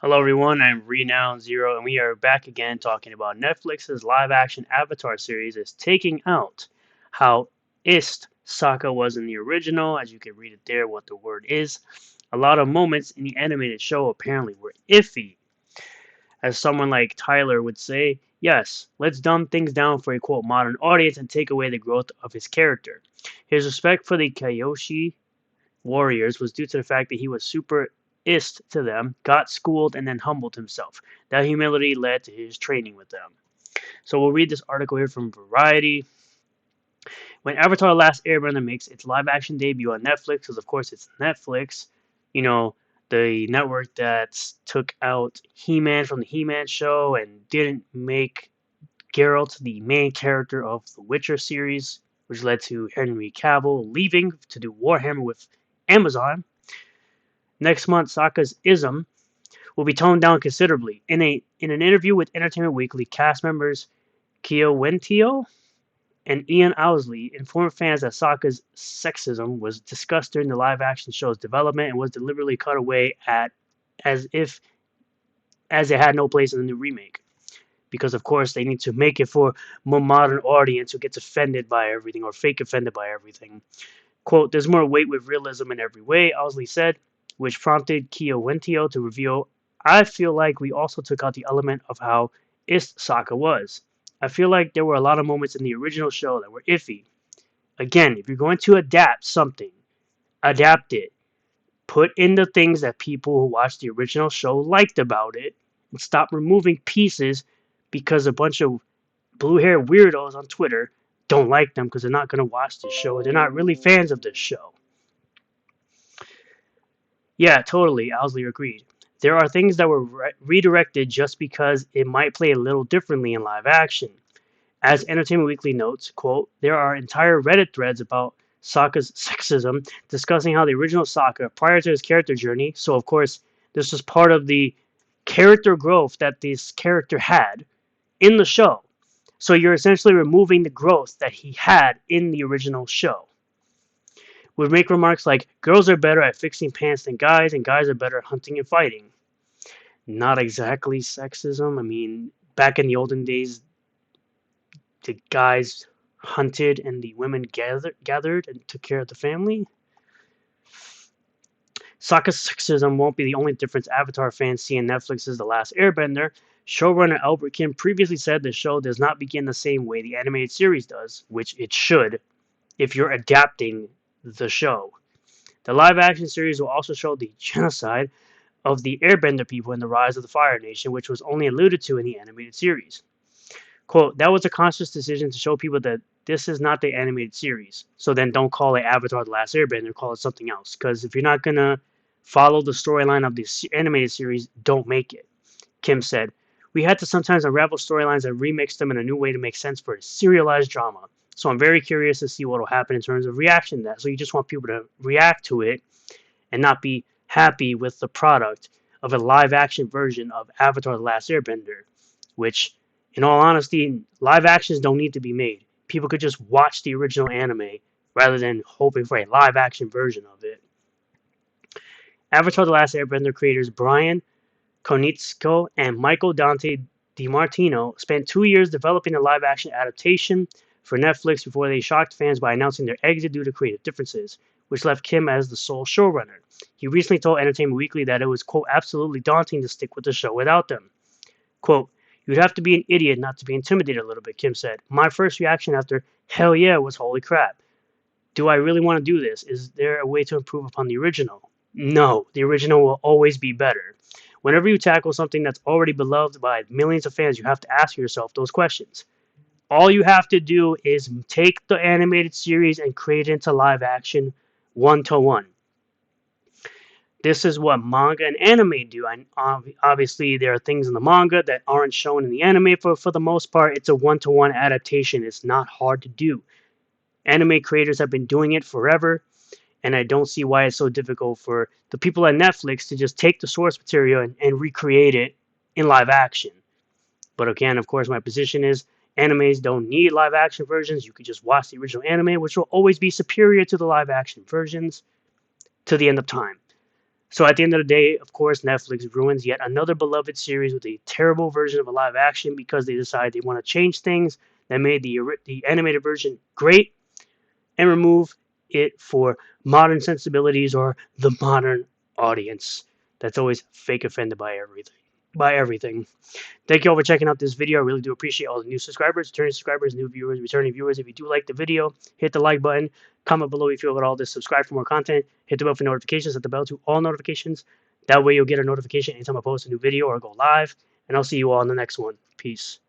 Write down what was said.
Hello, everyone. I'm Renown Zero, and we are back again talking about Netflix's live-action Avatar series is taking out how ist Sokka was in the original. As you can read it there, what the word is. A lot of moments in the animated show apparently were iffy. As someone like Tyler would say, yes, let's dumb things down for a quote modern audience and take away the growth of his character. His respect for the Kyoshi warriors was due to the fact that he was super ist to them, got schooled, and then humbled himself. That humility led to his training with them. So we'll read this article here from Variety. When Avatar The Last Airbender makes its live action debut on Netflix, because of course it's Netflix, you know, the network that took out He-Man from the He-Man show and didn't make Geralt the main character of the Witcher series, which led to Henry Cavill leaving to do Warhammer with Amazon. Next month, Sokka's ism will be toned down considerably. In an interview with Entertainment Weekly, cast members Keo Wentio and Ian Owsley informed fans that Sokka's sexism was discussed during the live-action show's development and was deliberately cut away as it had no place in the new remake. Because of course they need to make it for a more modern audience who gets offended by everything or fake offended by everything. Quote, there's more weight with realism in every way, Owsley said, which prompted Keo Wentio to reveal, I feel like we also took out the element of how ist Sokka was. I feel like there were a lot of moments in the original show that were iffy. Again, if you're going to adapt something, adapt it. Put in the things that people who watched the original show liked about it and stop removing pieces because a bunch of blue-haired weirdos on Twitter don't like them because they're not going to watch this show. They're not really fans of this show. Yeah, totally, Owsley agreed. There are things that were redirected just because it might play a little differently in live action. As Entertainment Weekly notes, quote, there are entire Reddit threads about Sokka's sexism, discussing how the original Sokka, prior to his character journey, so of course this was part of the character growth that this character had in the show. So you're essentially removing the growth that he had in the original show. Would make remarks like, girls are better at fixing pants than guys, and guys are better at hunting and fighting. Not exactly sexism. I mean, back in the olden days, the guys hunted and the women gathered and took care of the family. Sokka's sexism won't be the only difference Avatar fans see in Netflix's The Last Airbender. Showrunner Albert Kim previously said the show does not begin the same way the animated series does, which it should if you're adapting the show. The live action series will also show the genocide of the Airbender people in the rise of the Fire Nation, which was only alluded to in the animated series. Quote, that was a conscious decision to show people that this is not the animated series. So then don't call it Avatar The Last Airbender, call it something else. Because if you're not going to follow the storyline of the animated series, don't make it. Kim said, we had to sometimes unravel storylines and remix them in a new way to make sense for a serialized drama. So I'm very curious to see what will happen in terms of reaction to that. So you just want people to react to it and not be happy with the product of a live action version of Avatar The Last Airbender, which, in all honesty, live actions don't need to be made. People could just watch the original anime rather than hoping for a live action version of it. Avatar The Last Airbender creators Brian Konietzko and Michael Dante DiMartino spent 2 years developing a live action adaptation for Netflix before they shocked fans by announcing their exit due to creative differences, which left Kim as the sole showrunner. He recently told Entertainment Weekly that it was, quote, absolutely daunting to stick with the show without them. Quote, you'd have to be an idiot not to be intimidated a little bit, Kim said. My first reaction after hell yeah was holy crap. Do I really want to do this? Is there a way to improve upon the original? No, the original will always be better. Whenever you tackle something that's already beloved by millions of fans, you have to ask yourself those questions. All you have to do is take the animated series and create it into live action 1-to-1. This is what manga and anime do. And obviously, there are things in the manga that aren't shown in the anime. For the most part, it's a 1-to-1 adaptation. It's not hard to do. Anime creators have been doing it forever, and I don't see why it's so difficult for the people at Netflix to just take the source material and recreate it in live action. But again, of course, my position is animes don't need live action versions. You could just watch the original anime, which will always be superior to the live action versions to the end of time. So at the end of the day, of course, Netflix ruins yet another beloved series with a terrible version of a live action because they decide they want to change things that made the animated version great and remove it for modern sensibilities or the modern audience that's always fake offended by everything. Thank you all for checking out this video. I really do appreciate all the new subscribers, returning subscribers, new viewers, returning viewers. If you do like the video, hit the like button. Comment below if you feel about all this. Subscribe for more content. Hit the bell for notifications. Set the bell to all notifications. That way you'll get a notification anytime I post a new video or go live. And I'll see you all in the next one. Peace.